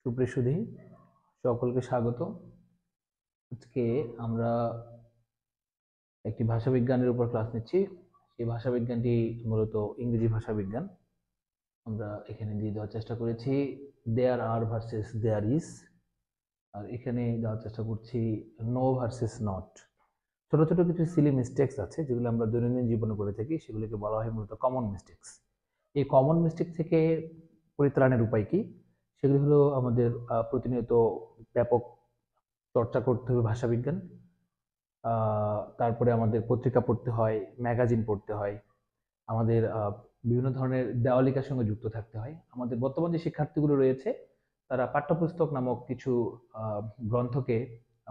সুপ্রিয় সকলকে স্বাগত। আজকে আমরা একটি ভাষাবিজ্ঞানের উপর ক্লাস নিচ্ছি। সেই ভাষাবিজ্ঞানটি মূলত ইংরেজি ভাষাবিজ্ঞান। আমরা এখানে দিয়ে দেওয়ার চেষ্টা করেছি দেয়ার আর ভার্সেস দেয়ার ইজ, আর এখানে দেওয়ার চেষ্টা করছি নো ভার্সেস নট। ছোট ছোট কিছু সিলি মিস্টেক্স আছে যেগুলো আমরা দৈনন্দিন জীবনে করে থাকি, সেগুলিকে বলা হয় মূলত কমন মিস্টেক্স। এই কমন মিস্টেক থেকে পরিত্রাণের উপায় কি? সেগুলি হলো আমাদের প্রতিনিয়ত ব্যাপক চর্চা করতে হবে ভাষাবিজ্ঞান। তারপরে আমাদের পত্রিকা পড়তে হয়, ম্যাগাজিন পড়তে হয়, আমাদের বিভিন্ন ধরনের দেওয়ালিকার সঙ্গে যুক্ত থাকতে হয়। আমাদের বর্তমান যে শিক্ষার্থীগুলো রয়েছে তারা পাঠ্যপুস্তক নামক কিছু গ্রন্থকে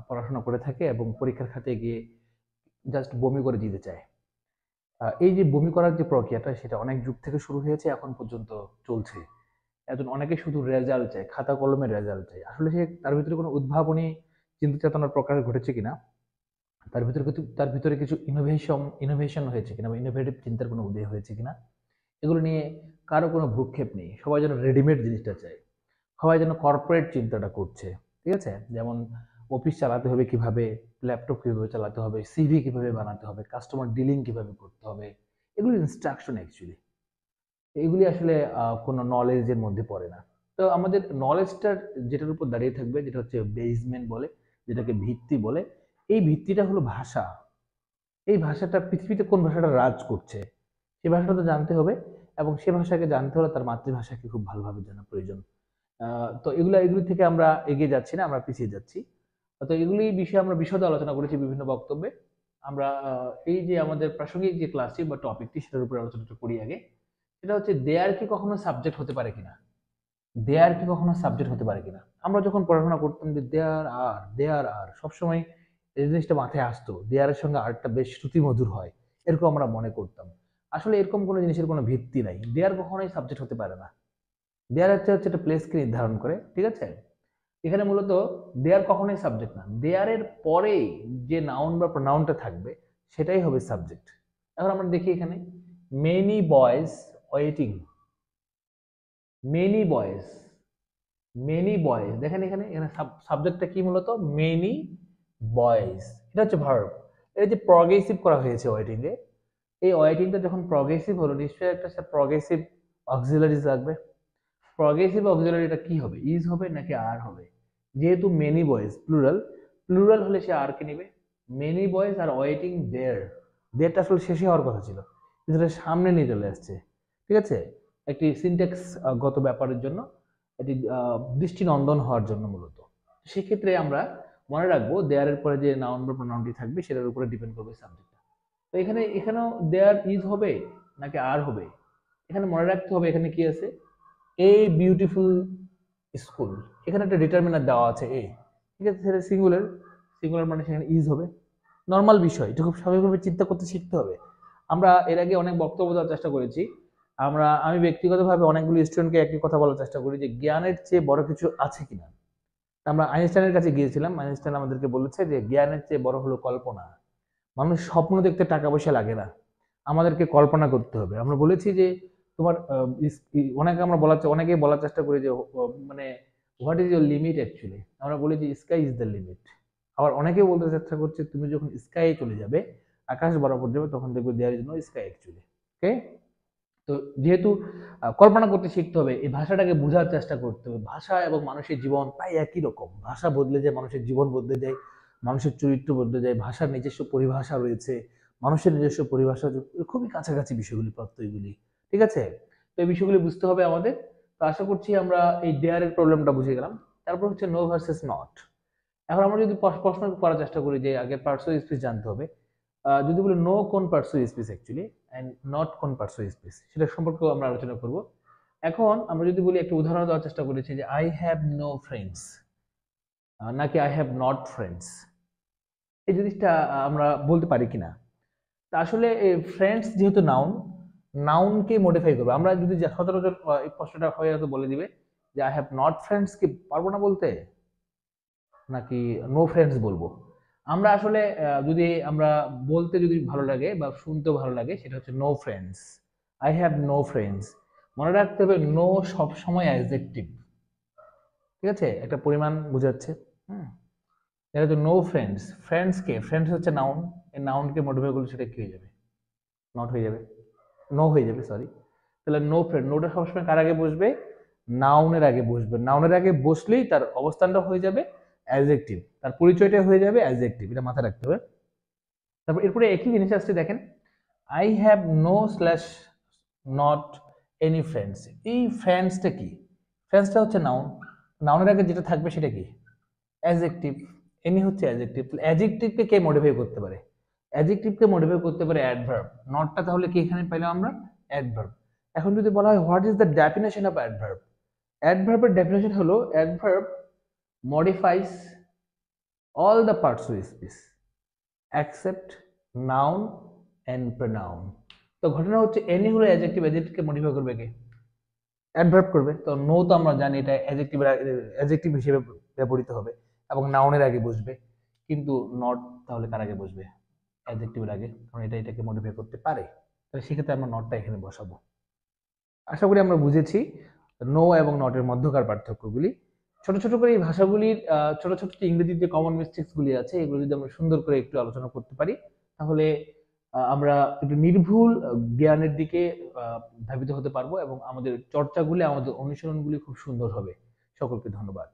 পড়াশোনা করে থাকে এবং পরীক্ষার খাতে গিয়ে জাস্ট বমি করে দিতে চায়। এই যে বমি করার যে প্রক্রিয়াটা, সেটা অনেক যুগ থেকে শুরু হয়েছে, এখন পর্যন্ত চলছে। এখন অনেকে শুধু রেজাল্ট চায়, খাতা কলমের রেজাল্ট চায়। আসলে সে তার ভিতরে কোনো উদ্ভাবনী চিন্তা চেতনার প্রকাশ ঘটেছে কিনা, তার ভিতরে কিছু ইনোভেশন হয়েছে কিনা, বা ইনোভেটিভ চিন্তার কোনো উদয় হয়েছে কিনা, এগুলো নিয়ে কারো কোনো ভ্রুক্ষেপ নেই। সবাই যেন রেডিমেড জিনিসটা চায়, সবাই যেন কর্পোরেট চিন্তাটা করছে। ঠিক আছে, যেমন অফিস চালাতে হবে কিভাবে, ল্যাপটপ কিভাবে চালাতে হবে, সিভি কিভাবে বানাতে হবে, কাস্টমার ডিলিং কিভাবে করতে হবে, এগুলো ইনস্ট্রাকশন অ্যাকচুয়ালি। এগুলি আসলে কোনো নলেজের মধ্যে পড়ে না। তো আমাদের নলেজটার যেটার উপর দাঁড়িয়ে থাকবে, যেটা হচ্ছে বেসমেন্ট বলে, যেটাকে ভিত্তি বলে, এই ভিত্তিটা হলো ভাষা। এই ভাষাটা পৃথিবীতে কোন ভাষাটা রাজ করছে সেই ভাষাটা তো জানতে হবে, এবং সে ভাষাকে জানতে হলে তার মাতৃভাষাকে খুব ভালোভাবে জানা প্রয়োজন। তো এগুলি থেকে আমরা এগিয়ে যাচ্ছি না, আমরা পিছিয়ে যাচ্ছি। তো এগুলি বিষয়ে আমরা বিশদে আলোচনা করেছি বিভিন্ন বক্তব্যে। আমরা এই যে আমাদের প্রাসঙ্গিক যে ক্লাসটি বা টপিকটি, সেটার উপরে আলোচনাটা করি আগে। সেটা হচ্ছে দেয়ার কি কখনো সাবজেক্ট হতে পারে কিনা। দেয়ার কি কখনো সাবজেক্ট হতে পারে কিনা। আমরা যখন পড়াশোনা করতাম যে দেয়ার আর সবসময় এই জিনিসটা মাথায় আসতো, দেয়ারের সঙ্গে আরটা বেশ শ্রুতিমধুর হয়, এরকম আমরা মনে করতাম। আসলে এরকম কোনো জিনিসের কোনো ভিত্তি নাই, দেয়ার কখনোই সাবজেক্ট হতে পারে না। দেয়ার হচ্ছে একটা প্লেসকে নির্ধারণ করে, ঠিক আছে। এখানে মূলত দেয়ার কখনোই সাবজেক্ট না, দেয়ারের পরে যে নাউন বা প্রোনাউনটা থাকবে সেটাই হবে সাবজেক্ট। এখন আমরা দেখি এখানে many boys waiting, many boys, many boys, দেখেন এখানে এখানে সাবজেক্টটা কি মূলত মেনি বয়েজ, এটা হচ্ছে ভার্ব। এটা যে প্রগ্রেসিভ করা হয়েছে ওয়েটিং এ, এই ওয়েটিংটা যখন প্রগ্রেসিভ হলো, নিশ্চয়ই একটা প্রগ্রেসিভ অক্সিলারিজ লাগবে। প্রগ্রেসিভ অক্সিলারিটা কি হবে, ইজ হবে নাকি আর হবে? যেহেতু মেনি বয়েজ প্লুরাল, প্লুরাল হলে সে আর কে নেবে। মেনি বয়েজ আর ওয়েটিং দেয়ার, দেয়ারটা আসলে শেষে হওয়ার কথা ছিল, কিন্তু সেটা সামনে নিয়ে চলে আসছে। ঠিক আছে, একটি সিনট্যাক্স গত ব্যাপারের জন্য, এটি দৃষ্টিনন্দন হওয়ার জন্য মূলত। সেক্ষেত্রে আমরা মনে রাখবো দেয়ারের পরে যে নাউন বা প্রোনাউনটি থাকবে সেটার উপরে ডিপেন্ড করবে সাবজেক্টটা। তো এখানেও দেয়ার ইজ হবে নাকি আর হবে, এখানে মনে রাখতে হবে এখানে কি আছে, এ বিউটিফুল স্কুল, এখানে একটা ডিটারমিনার দেওয়া আছে এ। ঠিক আছে, সেটা সিঙ্গুলার, সিঙ্গুলার মানে সেখানে ইজ হবে। নর্মাল বিষয়, এটা খুব স্বাভাবিকভাবে চিন্তা করতে শিখতে হবে। আমরা এর আগে অনেক বক্তব্য দেওয়ার চেষ্টা করেছি। আমি ব্যক্তিগতভাবে অনেকগুলো স্টুডেন্টকে একই কথা বলার চেষ্টা করি যে জ্ঞানের চেয়ে বড় কিছু আছে কিনা। আমরা আইনস্টাইনের কাছে গিয়েছিলাম, আইনস্টাইন আমাদেরকে বলেছে যে জ্ঞানের চেয়ে বড় হলো কল্পনা। মানুষ স্বপ্ন দেখতে টাকা পয়সা লাগে না, আমাদেরকে কল্পনা করতে হবে। আমরা বলেছি যে তোমার অনেকে আমরা অনেকেই বলার চেষ্টা করি যে মানে what is your limit actually. আমরা বলি যে স্কাই ইজ দ্য লিমিট। আবার অনেকেই বলতে চেষ্টা করছে তুমি যখন স্কাই চলে যাবে, আকাশ বরাবর যাবে, তখন দেখবে there is no sky actually. Okay, তো যেহেতু কল্পনা করতে শিখতে হবে, এই ভাষাটাকে বোঝার চেষ্টা করতে হবে। ভাষা এবং মানুষের জীবন প্রায় একই রকম, ভাষা বদলে যায়, মানুষের জীবন বদলে যায়, মানুষের চরিত্র বদলে যায়, ভাষার নিজস্ব পরিভাষা রয়েছে, মানুষের নিজস্ব পরিভাষা, খুবই কাছাকাছি বিষয়গুলি, প্রত্যয়গুলি। ঠিক আছে, তো এই বিষয়গুলি বুঝতে হবে আমাদের। তো আশা করছি আমরা এই দেয়ারের প্রবলেমটা বুঝে গেলাম। তারপর হচ্ছে নো ভার্সেস নট। এখন আমরা যদি প্রশ্ন করার চেষ্টা করি যে আগে পার্টস অফ স্পিচ জানতে হবে, যদি বলি নো কোন parts of speech actually and not কোন পার্টস অফ স্পিচ, সেটা সম্পর্কেও আমরা আলোচনা করব। এখন আমরা যদি বলি, একটা উদাহরণ দেওয়ার চেষ্টা করেছি যে আই হ্যাভ নো ফ্রেন্ডস নাকি আই হ্যাভ নট ফ্রেন্ডস, এই জিনিসটা আমরা বলতে পারি কিনা। তা আসলে ফ্রেন্ডস যেহেতু নাউন, নাউনকে মডিফাই করবে। আমরা যদি সচরাচর এই প্রশ্নটা হয়ে হয়তো বলে দিবে যে আই হ্যাভ নট ফ্রেন্ডস, কি পারবো না বলতে, নাকি নো ফ্রেন্ডস বলবো। আমরা আসলে যদি আমরা বলতে যদি ভালো লাগে বা শুনতেও ভালো লাগে, সেটা হচ্ছে no friends, I have no friends. মনে রাখতে হবে নো সব সময় অ্যাডজেক্টিভ, ঠিক আছে, একটা পরিমাণ বোঝাচ্ছে। হুম, দেখা যাচ্ছে নো ফ্রেন্ডস, ফ্রেন্ডস কে, ফ্রেন্ডস হচ্ছে নাউন, এই নাউনকে মডিফাই করলে সেটা কি হয়ে যাবে, নট হয়ে যাবে, নো হয়ে যাবে, সরি। তাহলে নো ফ্রেন্ড, নোটা সবসময় কার আগে বসবে, নাউনের আগে বসবে, নাউনের আগে বসলেই তার অবস্থানটা হয়ে যাবে অ্যাডজেক্টিভ, তার পরিচয়টা হয়ে যাবে অ্যাডজেক্টিভ, এটা মাথায় রাখতে হবে। তারপর এরপরে একই জিনিস আসছে দেখেন, I have no slash not any friends, এই ফ্রেন্ডসটা কি, ফ্রেন্ডসটা হচ্ছে নাউন, নাউনের আগে যেটা থাকবে সেটা কি, অ্যাডজেক্টিভ, এনি হচ্ছে অ্যাডজেক্টিভ, অ্যাডজেক্টিভকে কে মডিফাই করতে পারে, অ্যাডজেক্টিভকে মডিফাই করতে পারে অ্যাডভার্ব, নটটা তাহলে কি এখানে পাইলাম আমরা, অ্যাডভার্ব। এখন যদি বলা হয় what is the definition of adverb, অ্যাডভার্বের ডেফিনেশন হলো adverb modifies all the parts of speech except noun and pronoun. তো ঘটনা হচ্ছে এনি হলো অ্যাডজেক্টিভ, অ্যাডজেক্টিভকে মডিফাই করবে কে, অ্যাডভার্ব করবে। তো নো তো আমরা জানি এটা অ্যাডজেক্টিভ হিসেবে ব্যবহৃত হবে এবং নাউনের আগে বসবে, কিন্তু নট তাহলে কার আগে বসবে, অ্যাডজেক্টিভের আগে, কারণ এটা এটাকে মডিফাই করতে পারে। তাহলে সেক্ষেত্রে আমরা নটটা এখানে বসাবো। আশা করি আমরা বুঝেছি নো এবং নটের মধ্যকার পার্থক্যগুলি। ছোট ছোট করে এই ভাষাগুলির ছোট ছোট যে ইংরেজির যে কমন মিস্টেক্স গুলি আছে এগুলো যদি আমরা সুন্দর করে একটু আলোচনা করতে পারি, তাহলে আমরা একটু নির্ভুল জ্ঞানের দিকে ধাবিত হতে পারবো এবং আমাদের চর্চাগুলি, আমাদের অনুশীলনগুলি খুব সুন্দর হবে। সকলকে ধন্যবাদ।